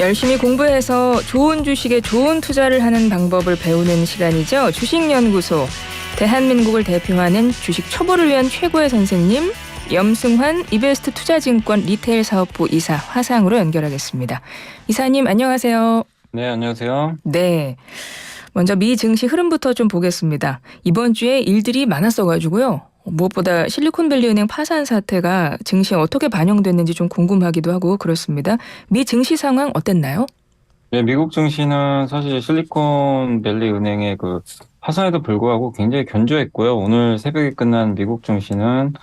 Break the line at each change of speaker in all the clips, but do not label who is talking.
열심히 공부해서 좋은 주식에 좋은 투자를 하는 방법을 배우는 시간이죠. 주식연구소. 대한민국을 대표하는 주식 초보를 위한 최고의 선생님 염승환 이베스트 투자증권 리테일 사업부 이사 화상으로 연결하겠습니다. 이사님 안녕하세요.
네, 안녕하세요.
네. 먼저 미 증시 흐름부터 좀 보겠습니다. 이번 주에 일들이 많았어가지고요. 무엇보다 실리콘밸리은행 파산 사태가 증시에 어떻게 반영됐는지 좀 궁금하기도 하고 그렇습니다. 미 증시 상황 어땠나요?
네, 미국 증시는 사실 실리콘밸리 은행의 그 파산에도 불구하고 굉장히 견조했고요. 오늘 새벽에 끝난 미국 증시는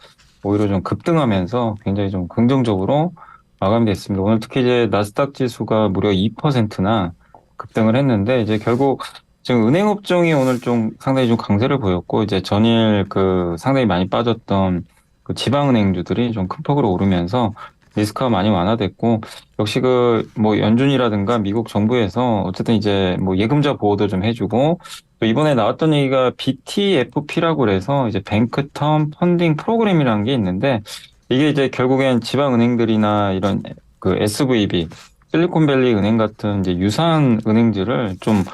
오히려 좀 급등하면서 굉장히 좀 긍정적으로 마감됐습니다. 오늘 특히 이제 나스닥 지수가 무려 2%나 급등을 했는데 이제 결국 지금 은행 업종이 오늘 좀 상당히 좀 강세를 보였고 이제 전일 그 상당히 많이 빠졌던 그 지방은행주들이 좀 큰 폭으로 오르면서 리스크가 많이 완화됐고 역시 그 뭐 연준이라든가 미국 정부에서 어쨌든 이제 뭐 예금자 보호도 좀 해주고 또 이번에 나왔던 얘기가 BTFP라고 그래서 이제 뱅크 텀 펀딩 프로그램이라는 게 있는데 이게 이제 결국엔 지방은행들이나 이런 그 SVB 실리콘밸리 은행 같은 이제 유사한 은행들을 좀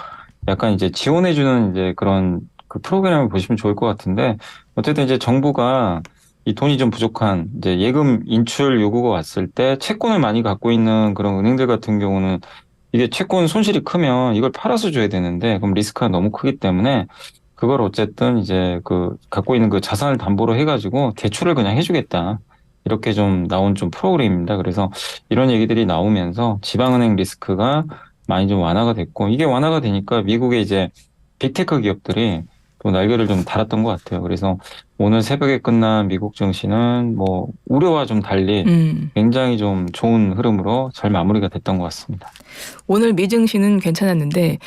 약간 이제 지원해주는 이제 그런 그 프로그램을 보시면 좋을 것 같은데 어쨌든 이제 정부가 이 돈이 좀 부족한 이제 예금 인출 요구가 왔을 때 채권을 많이 갖고 있는 그런 은행들 같은 경우는 이게 채권 손실이 크면 이걸 팔아서 줘야 되는데 그럼 리스크가 너무 크기 때문에 그걸 어쨌든 이제 그 갖고 있는 그 자산을 담보로 해가지고 대출을 그냥 해주겠다. 이렇게 좀 나온 좀 프로그램입니다. 그래서 이런 얘기들이 나오면서 지방은행 리스크가 많이 좀 완화가 됐고 이게 완화가 되니까 미국의 이제 빅테크 기업들이 또 날개를 좀 달았던 것 같아요. 그래서 오늘 새벽에 끝난 미국 증시는 뭐 우려와 좀 달리 굉장히 좀 좋은 흐름으로 잘 마무리가 됐던 것 같습니다.
오늘 미 증시는 괜찮았는데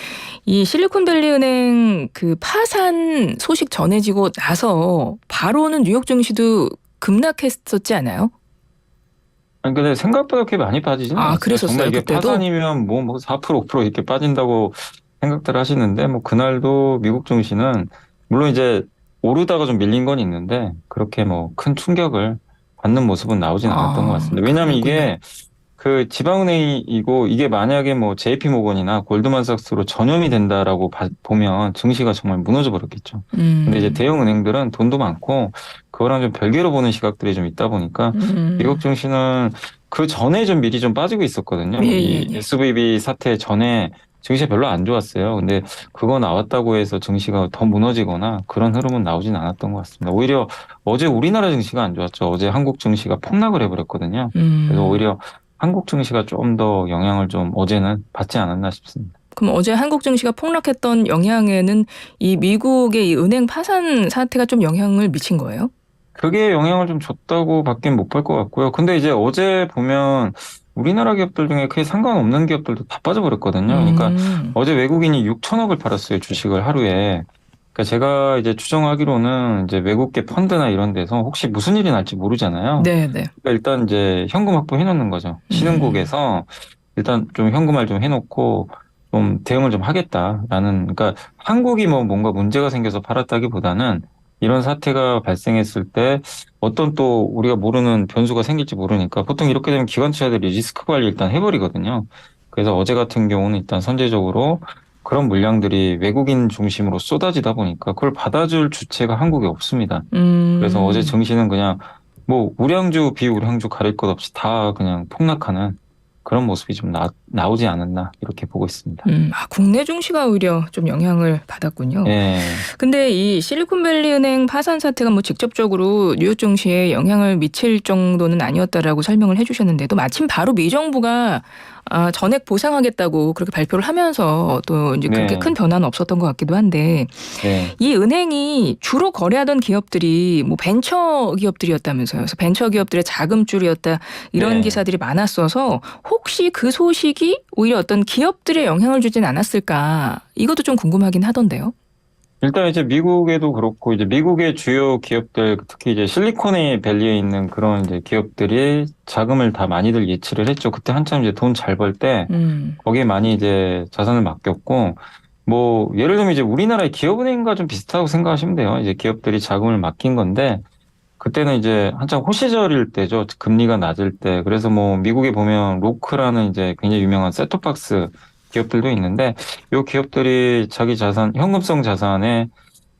이 실리콘밸리은행 그 파산 소식 전해지고 나서 바로는 뉴욕 증시도 급락했었지 않아요?
아니, 근데 생각보다 그렇게 많이 빠지지는 않았어요.
그랬었어요,
정말 이게
그때도?
파산이면 뭐 4%, 5% 이렇게 빠진다고 생각들 하시는데 뭐 그날도 미국 증시는 물론 이제 오르다가 좀 밀린 건 있는데 그렇게 뭐 큰 충격을 받는 모습은 나오진 않았던 것 같습니다. 왜냐하면
그랬군요.
이게 그 지방은행이고 이게 만약에 뭐 JP모건이나 골드만삭스로 전염이 된다라고 보면 증시가 정말 무너져 버렸겠죠. 근데 이제
음,
대형 은행들은 돈도 많고 그거랑 좀 별개로 보는 시각들이 좀 있다 보니까 미국
음,
증시는 그 전에 좀 미리 좀 빠지고 있었거든요.
예, 예,
이
예.
SVB 사태 전에 증시가 별로 안 좋았어요. 근데 그거 나왔다고 해서 증시가 더 무너지거나 그런 흐름은 나오진 않았던 것 같습니다. 오히려 어제 우리나라 증시가 안 좋았죠. 어제 한국 증시가 폭락을 해버렸거든요. 그래서
음.
오히려 한국 증시가 좀 더 영향을 좀 어제는 받지 않았나 싶습니다.
그럼 어제 한국 증시가 폭락했던 영향에는 이 미국의 이 은행 파산 사태가 좀 영향을 미친 거예요?
그게 영향을 좀 줬다고 밖엔 못 볼 것 같고요. 근데 이제 어제 보면 우리나라 기업들 중에 크게 상관없는 기업들도 다 빠져버렸거든요. 그러니까
음,
어제 외국인이 6천억을 팔았어요, 주식을 하루에. 그러니까 제가 이제 추정하기로는 이제 외국계 펀드나 이런 데서 혹시 무슨 일이 날지 모르잖아요.
네네.
그러니까 일단 이제 현금 확보해 놓는 거죠.
음,
신흥국에서 일단 좀 현금을 좀 해놓고 좀 대응을 좀 하겠다라는, 그러니까 한국이 뭐 뭔가 문제가 생겨서 팔았다기보다는 이런 사태가 발생했을 때 어떤 또 우리가 모르는 변수가 생길지 모르니까 보통 이렇게 되면 기관 투자들이 리스크 관리 일단 해버리거든요. 그래서 어제 같은 경우는 일단 선제적으로 그런 물량들이 외국인 중심으로 쏟아지다 보니까 그걸 받아줄 주체가 한국에 없습니다. 그래서 어제
음.
증시는 그냥 뭐 우량주 비우량주 가릴 것 없이 다 그냥 폭락하는 그런 모습이 좀 나오지 않았나 이렇게 보고 있습니다.
국내 증시가 오히려 좀 영향을 받았군요.
예,
근데 이 실리콘밸리 은행 파산 사태가 뭐 직접적으로 뉴욕 증시에 영향을 미칠 정도는 아니었다라고 설명을 해주셨는데도 마침 바로 미 정부가 전액 보상하겠다고 그렇게 발표를 하면서 또 이제 그렇게
네,
큰 변화는 없었던 것 같기도 한데
네,
이 은행이 주로 거래하던 기업들이 뭐 벤처 기업들이었다면서요. 그래서 벤처 기업들의 자금줄이었다 이런
네.
기사들이 많았어서 혹시 그 소식이 오히려 어떤 기업들에 영향을 주진 않았을까 이것도 좀 궁금하긴 하던데요.
일단 이제 미국에도 그렇고 이제 미국의 주요 기업들 특히 이제 실리콘밸리에 있는 그런 이제 기업들이 자금을 다 많이들 예치를 했죠. 그때 한참 이제 돈 잘 벌 때
음,
거기에 많이 이제 자산을 맡겼고 뭐 예를 들면 이제 우리나라의 기업은행과 좀 비슷하다고 생각하시면 돼요. 이제 기업들이 자금을 맡긴 건데 그때는 이제 한창 호시절일 때죠. 금리가 낮을 때. 그래서 뭐 미국에 보면 로크라는 이제 굉장히 유명한 셋톱박스 기업들도 있는데 이 기업들이 자기 자산, 현금성 자산의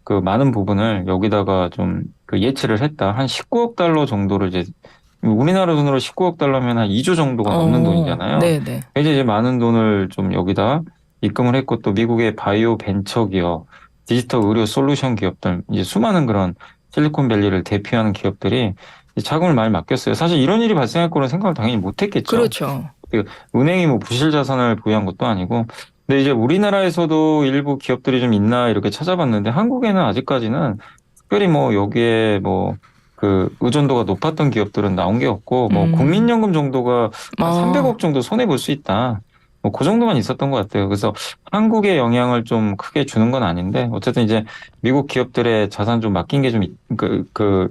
그 많은 부분을 여기다가 좀 그 예치를 했다. 한 19억 달러 정도를 이제 우리나라 돈으로 19억 달러면 한 2조 정도가 넘는 돈이잖아요.
네네.
이제 많은 돈을 좀 여기다 입금을 했고 또 미국의 바이오 벤처 기업, 디지털 의료 솔루션 기업들, 이제 수많은 그런 실리콘밸리를 대표하는 기업들이 이제 자금을 많이 맡겼어요. 사실 이런 일이 발생할 거는 생각을 당연히 못 했겠죠.
그렇죠.
은행이 뭐 부실 자산을 보유한 것도 아니고. 근데 이제 우리나라에서도 일부 기업들이 좀 있나 이렇게 찾아봤는데 한국에는 아직까지는 특별히 뭐 여기에 뭐 그 의존도가 높았던 기업들은 나온 게 없고 뭐 국민연금 정도가 한 300억 정도 손해 볼 수 있다. 뭐 그 정도만 있었던 것 같아요. 그래서 한국에 영향을 좀 크게 주는 건 아닌데 어쨌든 이제 미국 기업들의 자산 좀 맡긴 게 좀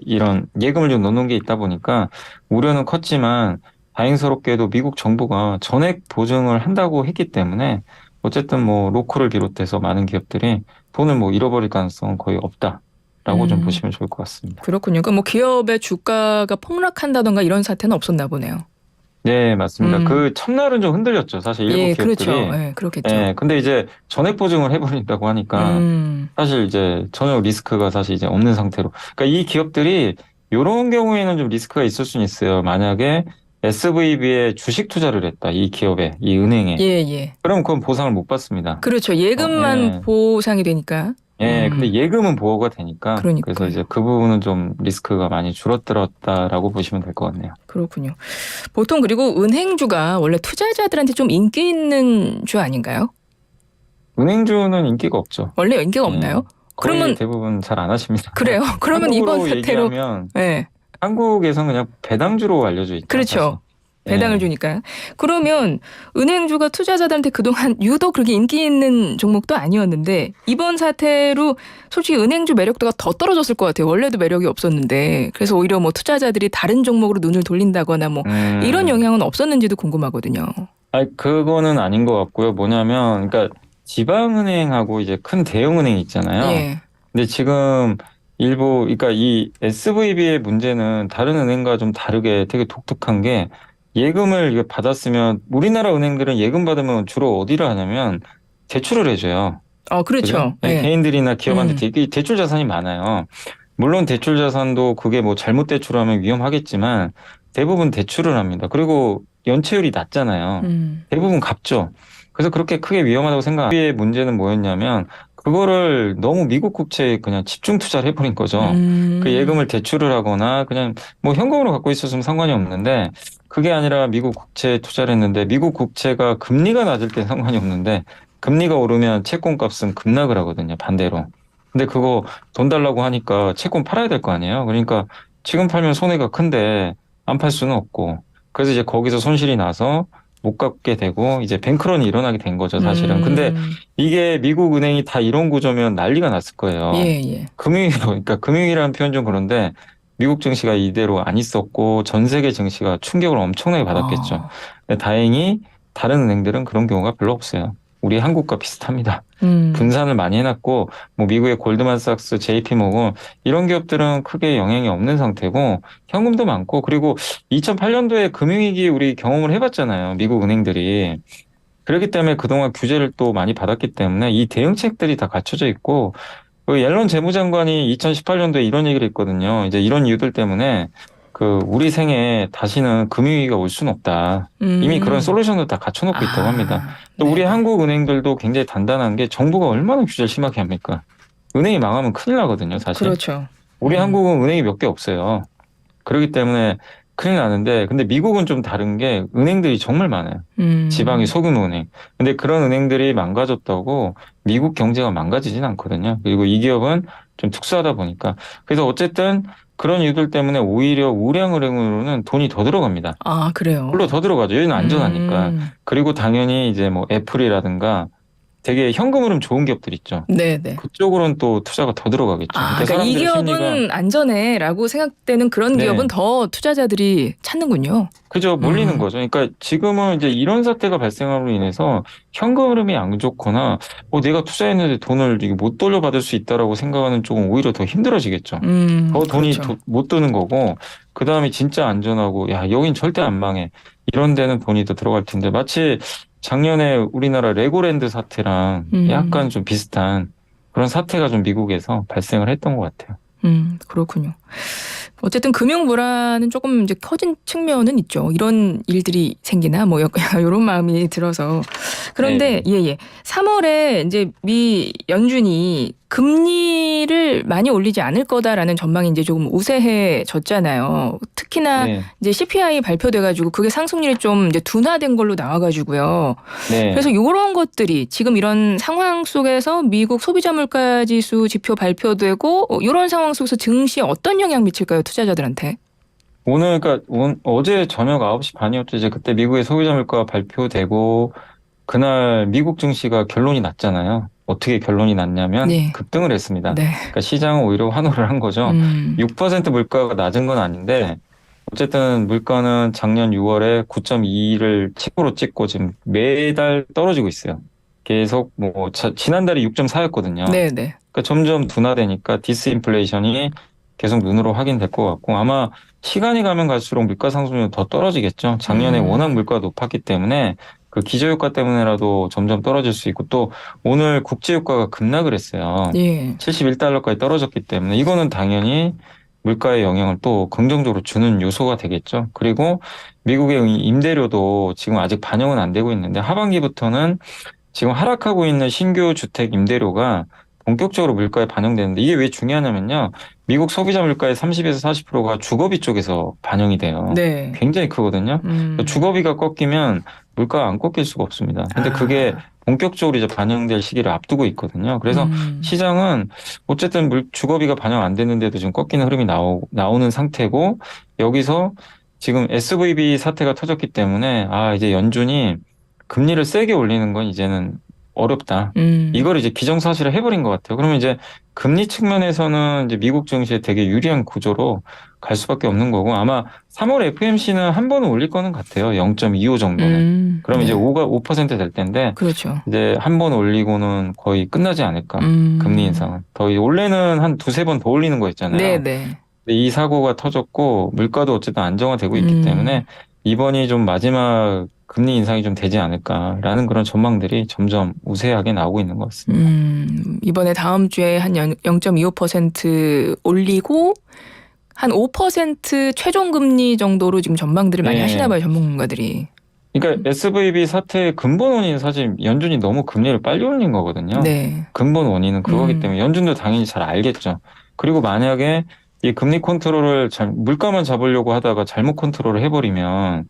이런 예금을 좀 넣는 게 있다 보니까 우려는 컸지만 다행스럽게도 미국 정부가 전액 보증을 한다고 했기 때문에 어쨌든 뭐 로컬을 비롯해서 많은 기업들이 돈을 뭐 잃어버릴 가능성은 거의 없다라고 좀 보시면 좋을 것 같습니다.
그렇군요. 그러니까 뭐 기업의 주가가 폭락한다던가 이런 사태는 없었나 보네요.
네, 맞습니다. 그 첫날은 좀 흔들렸죠. 사실 일부
예,
기업들이.
그렇죠. 예, 그렇겠죠.
예, 근데 이제 전액 보증을 해버린다고 하니까 사실 이제 전혀 리스크가 사실 이제 없는 상태로. 그러니까 이 기업들이 이런 경우에는 좀 리스크가 있을 수는 있어요. 만약에 SVB에 주식 투자를 했다. 이 기업에, 이 은행에.
예, 예.
그럼 그건 보상을 못 받습니다.
그렇죠. 예금만
예.
보상이 되니까.
예, 근데 예금은 보호가 되니까.
그러니까요.
그래서 이제 그 부분은 좀 리스크가 많이 줄어들었다라고 보시면 될 것 같네요.
그렇군요. 보통 그리고 은행주가 원래 투자자들한테 좀 인기 있는 주 아닌가요?
은행주는 인기가 없죠.
원래 인기가 없나요?
거의
그러면
대부분 잘 안 하십니다.
그래요. 그러면 이번
한국으로
사태로
얘기하면
예.
한국에서는 그냥 배당주로 알려져 있죠.
그렇죠.
사실.
배당을
예.
주니까. 그러면 은행주가 투자자들한테 그동안 유독 그렇게 인기 있는 종목도 아니었는데 이번 사태로 솔직히 은행주 매력도가 더 떨어졌을 것 같아요. 원래도 매력이 없었는데. 그래서 오히려 뭐 투자자들이 다른 종목으로 눈을 돌린다거나 뭐 이런 영향은 없었는지도 궁금하거든요.
아니, 그거는 아닌 것 같고요. 뭐냐면, 그러니까 지방은행하고 이제 큰 대형은행이 있잖아요.
예.
근데 지금 일부, 그러니까 이 SVB의 문제는 다른 은행과 좀 다르게 되게 독특한 게 예금을 이거 받았으면 우리나라 은행들은 예금 받으면 주로 어디를 하냐면 대출을 해줘요.
그렇죠.
그죠? 네,
예.
개인들이나 기업한테 되게 대출 자산이 많아요. 물론 대출 자산도 그게 뭐 잘못 대출하면 위험하겠지만 대부분 대출을 합니다. 그리고 연체율이 낮잖아요. 대부분 갚죠. 그래서 그렇게 크게 위험하다고 생각 안 해요. 의 문제는 뭐였냐면 그거를 너무 미국 국채에 그냥 집중 투자를 해버린 거죠. 그 예금을 대출을 하거나 그냥 뭐 현금으로 갖고 있었으면 상관이 없는데 그게 아니라 미국 국채에 투자를 했는데 미국 국채가 금리가 낮을 땐 상관이 없는데 금리가 오르면 채권 값은 급락을 하거든요. 반대로. 근데 그거 돈 달라고 하니까 채권 팔아야 될 거 아니에요. 그러니까 지금 팔면 손해가 큰데 안 팔 수는 없고. 그래서 이제 거기서 손실이 나서 못 갚게 되고 이제 뱅크런이 일어나게 된 거죠, 사실은. 근데 이게 미국 은행이 다 이런 구조면 난리가 났을 거예요.
예, 예.
그러니까 금융이라는 표현 좀 그런데 미국 증시가 이대로 안 있었고 전 세계 증시가 충격을 엄청나게 받았겠죠. 근데 다행히 다른 은행들은 그런 경우가 별로 없어요. 우리 한국과 비슷합니다. 분산을 많이 해놨고 뭐 미국의 골드만삭스, JP모건 이런 기업들은 크게 영향이 없는 상태고 현금도 많고 그리고 2008년도에 금융위기 우리 경험을 해봤잖아요. 미국 은행들이. 그렇기 때문에 그동안 규제를 또 많이 받았기 때문에 이 대응책들이 다 갖춰져 있고 그 옐런 재무장관이 2018년도에 이런 얘기를 했거든요. 이제 이런 이유들 때문에 그 우리 생에 다시는 금융위기가 올 수는 없다. 이미 그런 솔루션도 다 갖춰놓고 있다고 합니다. 또 우리 한국 은행들도 굉장히 단단한 게 정부가 얼마나 규제를 심하게 합니까? 은행이 망하면 큰일 나거든요, 사실.
그렇죠.
우리 한국은 은행이 몇 개 없어요. 그렇기 때문에 큰일 나는데 근데 미국은 좀 다른 게 은행들이 정말 많아요. 지방의 소규모 은행. 근데 그런 은행들이 망가졌다고 미국 경제가 망가지진 않거든요. 그리고 이 기업은 좀 특수하다 보니까. 그래서 어쨌든 그런 이유들 때문에 오히려 우량은행으로는 돈이 더 들어갑니다.
아, 그래요?
물론 더 들어가죠. 여기는 안전하니까. 그리고 당연히 이제 뭐 애플이라든가 되게 현금 흐름 좋은 기업들 있죠.
네네.
그쪽으로는 또 투자가 더 들어가겠죠.
아,
그러니까
그러니까 이
사람들의 심리가
기업은 안전해라고 생각되는 그런 기업은
네.
더 투자자들이 찾는군요.
그죠. 몰리는
음,
거죠. 그러니까 지금은 이제 이런 사태가 발생함으로 인해서 현금 흐름이 안 좋거나 내가 투자했는데 돈을 이게 못 돌려받을 수 있다라고 생각하는 쪽은 오히려 더 힘들어지겠죠. 더 돈이
그렇죠.
못 드는 거고 그다음에 진짜 안전하고 야, 여긴 절대 안 망해. 이런 데는 돈이 더 들어갈 텐데 마치 작년에 우리나라 레고랜드 사태랑
음,
약간 좀 비슷한 그런 사태가 좀 미국에서 발생을 했던 것 같아요.
그렇군요. 어쨌든 금융 불안은 조금 이제 커진 측면은 있죠. 이런 일들이 생기나 뭐 이런 마음이 들어서. 그런데
네.
예예. 3월에 이제 미 연준이 금리를 많이 올리지 않을 거다라는 전망이 이제 조금 우세해졌잖아요. 특히나
네.
이제 CPI 발표돼가지고 그게 상승률이 좀 이제 둔화된 걸로 나와가지고요.
네.
그래서 이런 것들이 지금 이런 상황 속에서 미국 소비자 물가 지수 지표 발표되고 이런 상황 속에서 증시에 어떤 영향 미칠까요, 투자자들한테?
그러니까 어제 저녁 9시 반이었죠. 이제 그때 미국의 소비자 물가가 발표되고 그날 미국 증시가 결론이 났잖아요. 어떻게 결론이 났냐면
네,
급등을 했습니다.
네,
그러니까 시장은 오히려 환호를 한 거죠.
음,
6% 물가가 낮은 건 아닌데 어쨌든 물가는 작년 6월에 9.2를 최고로 찍고 지금 매달 떨어지고 있어요. 계속 지난달에 6.4였거든요.
네, 네,
그러니까 점점 둔화되니까 디스인플레이션이 계속 눈으로 확인될 것 같고 아마 시간이 가면 갈수록 물가 상승률은 더 떨어지겠죠. 작년에 워낙
음,
물가가 높았기 때문에 그 기저효과 때문에라도 점점 떨어질 수 있고 또 오늘 국제유가가 급락을 했어요.
예,
71달러까지 떨어졌기 때문에 이거는 당연히 물가에 영향을 또 긍정적으로 주는 요소가 되겠죠. 그리고 미국의 임대료도 지금 아직 반영은 안 되고 있는데 하반기부터는 지금 하락하고 있는 신규 주택 임대료가 본격적으로 물가에 반영되는데 이게 왜 중요하냐면요. 미국 소비자 물가의 30에서 40%가 주거비 쪽에서 반영이 돼요.
네,
굉장히 크거든요. 주거비가 꺾이면 물가가 안 꺾일 수가 없습니다. 근데 그게
아,
본격적으로 이제 반영될 시기를 앞두고 있거든요. 그래서 시장은 어쨌든 주거비가 반영 안 됐는데도 지금 꺾이는 흐름이 나오는 상태고 여기서 지금 SVB 사태가 터졌기 때문에 이제 연준이 금리를 세게 올리는 건 이제는 어렵다.
음,
이걸 이제 기정사실화 해버린 것 같아요. 그러면 이제 금리 측면에서는 이제 미국 증시에 되게 유리한 구조로 갈 수밖에 없는 거고 아마 3월 FMC는 한 번은 올릴 거는 같아요. 0.25 정도는. 그럼 이제
네,
5%될 텐데
그렇죠.
이제 한 번 올리고는 거의 끝나지 않을까. 금리
음,
인상은. 원래는 한 두세 번 더 올리는
네,
거였잖아요.
네,
근데 이 사고가 터졌고 물가도 어쨌든 안정화되고 있기
음.
때문에 이번이 좀 마지막 금리 인상이 좀 되지 않을까라는 그런 전망들이 점점 우세하게 나오고 있는 것 같습니다.
이번에 다음 주에 한 0.25% 올리고 한 5% 최종 금리 정도로 지금 전망들을 많이 하시나
네.
봐요, 전문가들이.
그러니까 SVB 사태의 근본 원인은 사실 연준이 너무 금리를 빨리 올린 거거든요.
네.
근본 원인은 그거기
음,
때문에 연준도 당연히 잘 알겠죠. 그리고 만약에 이 금리 컨트롤을 물가만 잡으려고 하다가 잘못 컨트롤을 해버리면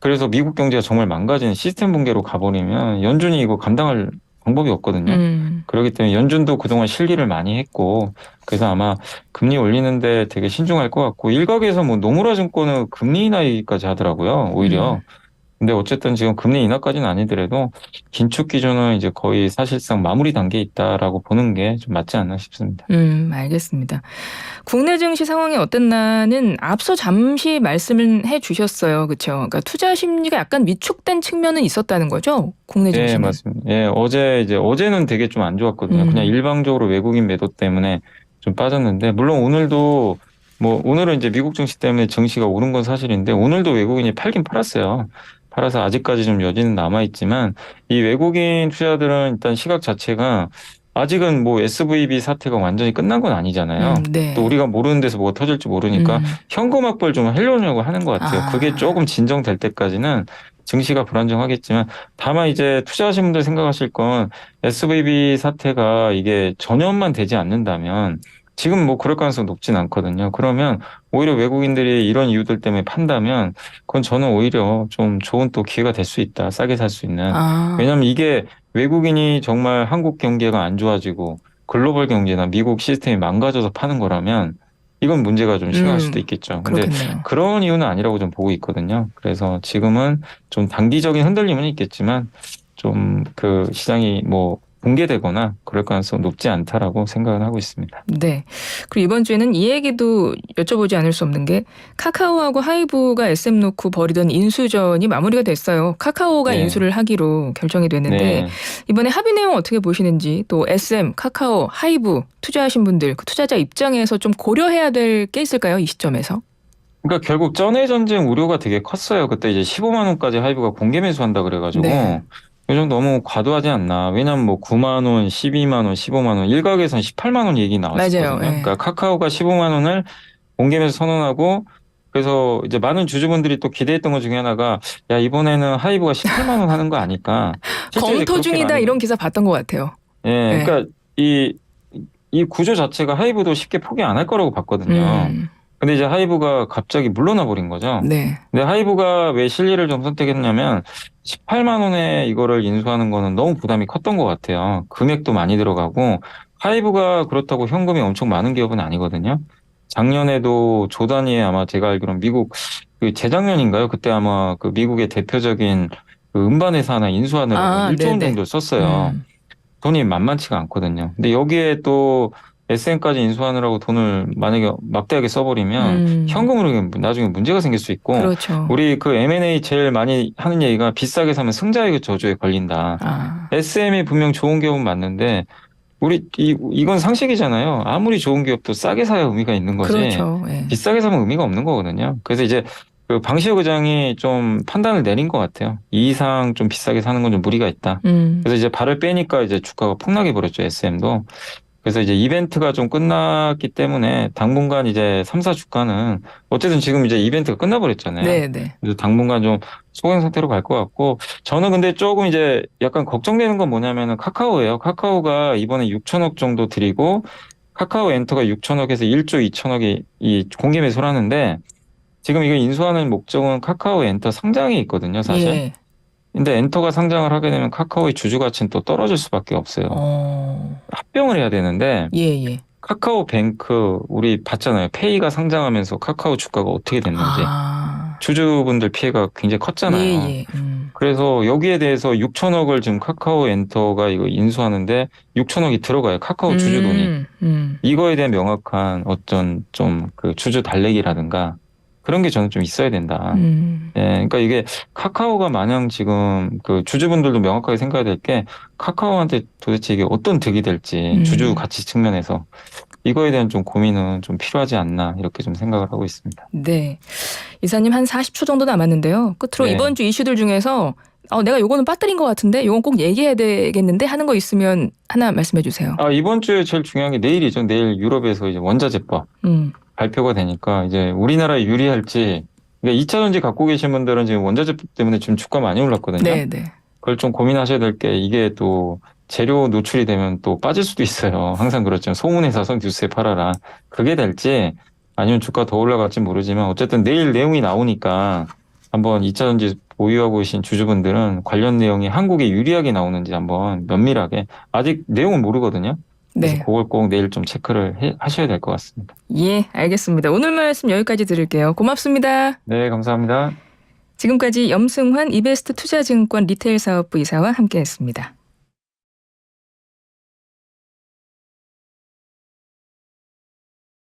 그래서 미국 경제가 정말 망가지는 시스템 붕괴로 가버리면 연준이 이거 감당할 방법이 없거든요.
음,
그렇기 때문에 연준도 그동안 실기를 많이 했고 그래서 아마 금리 올리는데 되게 신중할 것 같고 일각에서 노무라 증권은 금리 인하까지 하더라고요.
음,
오히려. 근데 어쨌든 지금 금리 인하까지는 아니더라도 긴축 기조는 이제 거의 사실상 마무리 단계에 있다라고 보는 게 좀 맞지 않나 싶습니다.
알겠습니다. 국내 증시 상황이 어땠나는 앞서 잠시 말씀을 해 주셨어요. 그렇죠? 그러니까 투자 심리가 약간 위축된 측면은 있었다는 거죠? 국내
예,
증시는.
맞습니다. 예, 어제는 되게 좀 안 좋았거든요. 그냥
음,
일방적으로 외국인 매도 때문에 좀 빠졌는데, 물론 오늘도, 오늘은 이제 미국 증시 때문에 증시가 오른 건 사실인데, 오늘도 외국인이 팔긴 팔았어요. 팔아서 아직까지 좀 여지는 남아있지만, 이 외국인 투자들은 일단 시각 자체가 아직은 SVB 사태가 완전히 끝난 건 아니잖아요. 또
네.
우리가 모르는 데서 뭐가 터질지 모르니까
음,
현금 확보를 좀 하려고 하는 것 같아요. 그게
아,
조금 진정될 때까지는 증시가 불안정하겠지만 다만 이제 투자하시는 분들 생각하실 건 SVB 사태가 이게 전염만 되지 않는다면 지금 그럴 가능성이 높진 않거든요. 그러면 오히려 외국인들이 이런 이유들 때문에 판다면 그건 저는 오히려 좀 좋은 또 기회가 될 수 있다. 싸게 살 수 있는.
아,
왜냐하면 이게 외국인이 정말 한국 경제가 안 좋아지고 글로벌 경제나 미국 시스템이 망가져서 파는 거라면 이건 문제가 좀 심할 수도 있겠죠. 근데
그렇겠네요.
그런 이유는 아니라고 좀 보고 있거든요. 그래서 지금은 좀 단기적인 흔들림은 있겠지만 좀 그 시장이 뭐 붕괴되거나 그럴 가능성 높지 않다라고 생각을 하고 있습니다.
네. 그리고 이번 주에는 이 얘기도 여쭤보지 않을 수 없는 게 카카오하고 하이브가 SM 놓고 벌이던 인수전이 마무리가 됐어요. 카카오가
네.
인수를 하기로 결정이 됐는데
네.
이번에 합의 내용 어떻게 보시는지 또 SM, 카카오, 하이브 투자하신 분들 그 투자자 입장에서 좀 고려해야 될 게 있을까요? 이 시점에서?
그러니까 결국 전해 전쟁 우려가 되게 컸어요. 그때 이제 15만 원까지 하이브가 공개 매수한다 그래가지고
네.
요즘 너무 과도하지 않나. 왜냐면 뭐 9만 원, 12만 원, 15만 원, 일각에선 18만 원 얘기 나왔었거든요.
맞아요. 예.
그러니까 카카오가 15만 원을 공개 매수 선언하고 그래서 이제 많은 주주분들이 또 기대했던 것 중에 하나가 야 이번에는 하이브가 18만 원 하는 거 아닐까. 실제로 이제
검토
그렇게
중이다
많이
이런 기사 봤던 것 같아요.
예,
예.
그러니까 이 구조 자체가 하이브도 쉽게 포기 안 할 거라고 봤거든요.
음.
근데 이제 하이브가 갑자기 물러나 버린 거죠.
네.
근데 하이브가 왜 실리를 좀 선택했냐면 18만 원에 이거를 인수하는 거는 너무 부담이 컸던 것 같아요. 금액도 많이 들어가고 하이브가 그렇다고 현금이 엄청 많은 기업은 아니거든요. 작년에도 조 단위에 아마 제가 알기로는 미국 그 재작년인가요? 그때 아마 그 미국의 대표적인 그 음반 회사 하나 인수하느라고 1조 원
네네.
정도 썼어요.
음.
돈이 만만치가 않거든요. 근데 여기에 또 SM까지 인수하느라고 돈을 만약에 막대하게 써버리면 현금으로 나중에 문제가 생길 수 있고
그렇죠.
우리 그 M&A 제일 많이 하는 얘기가 비싸게 사면 승자의 저주에 걸린다.
아.
SM이 분명 좋은 기업은 맞는데 우리 이건 상식이잖아요. 아무리 좋은 기업도 싸게 사야 의미가 있는 거지.
그렇죠. 예.
비싸게 사면 의미가 없는 거거든요. 그래서 이제 그 방시혁 의장이 좀 판단을 내린 것 같아요. 이 이상 좀 비싸게 사는 건 좀 무리가 있다. 그래서 이제 발을 빼니까 이제 주가가 폭락해 버렸죠, SM도. 그래서 이제 이벤트가 좀 끝났기 때문에 당분간 이제 3사 주가는 어쨌든 지금 이제 이벤트가 끝나버렸잖아요.
네네.
그래서 당분간 좀 소강 상태로 갈 것 같고 저는 근데 조금 이제 약간 걱정되는 건 뭐냐면은 카카오예요. 카카오가 이번에 6천억 정도 들이고 카카오 엔터가 6천억에서 1조 2천억이 이 공개 매수를 하는데 지금 이거 인수하는 목적은 카카오 엔터 상장이 있거든요, 사실.
예.
근데 엔터가 상장을 하게 되면 카카오의 주주 가치는 또 떨어질 수밖에 없어요. 합병을 해야 되는데
예.
카카오뱅크 우리 봤잖아요. 페이가 상장하면서 카카오 주가가 어떻게 됐는지.
아.
주주분들 피해가 굉장히 컸잖아요.
예.
그래서 여기에 대해서 6천억을 지금 카카오 엔터가 이거 인수하는데 6천억이 들어가요. 카카오 주주 돈이. 이거에 대한 명확한 어떤 좀 그 주주 달래기라든가 그런 게 저는 좀 있어야 된다. 예, 그러니까 이게 카카오가 마냥 지금 그 주주분들도 명확하게 생각해야 될 게 카카오한테 도대체 이게 어떤 득이 될지 주주 가치 측면에서 이거에 대한 좀 고민은 좀 필요하지 않나 이렇게 좀 생각을 하고 있습니다.
네. 이사님 한 40초 정도 남았는데요. 끝으로
네.
이번 주 이슈들 중에서 내가 요거는 빠뜨린 것 같은데 요건 꼭 얘기해야 되겠는데 하는 거 있으면 하나 말씀해 주세요.
이번 주에 제일 중요한 게 내일이죠. 내일 유럽에서 이제 원자재법 발표가 되니까 이제 우리나라에 유리할지 그러니까 2차 전지 갖고 계신 분들은 지금 원자재법 때문에 지금 주가 많이 올랐거든요.
네.
그걸 좀 고민하셔야 될 게 이게 또 재료 노출이 되면 또 빠질 수도 있어요. 항상 그렇죠. 소문에 사서 뉴스에 팔아라. 그게 될지 아니면 주가 더 올라갈지 모르지만 어쨌든 내일 내용이 나오니까 한번 2차 전지 보유하고 계신 주주분들은 관련 내용이 한국에 유리하게 나오는지 한번 면밀하게 아직 내용은 모르거든요. 그래서
네.
그걸 꼭 내일 좀 체크를 하셔야 될 것 같습니다.
예, 알겠습니다. 오늘 말씀 여기까지 들을게요. 고맙습니다.
네, 감사합니다.
지금까지 염승환 이베스트 투자증권 리테일 사업부 이사와 함께했습니다.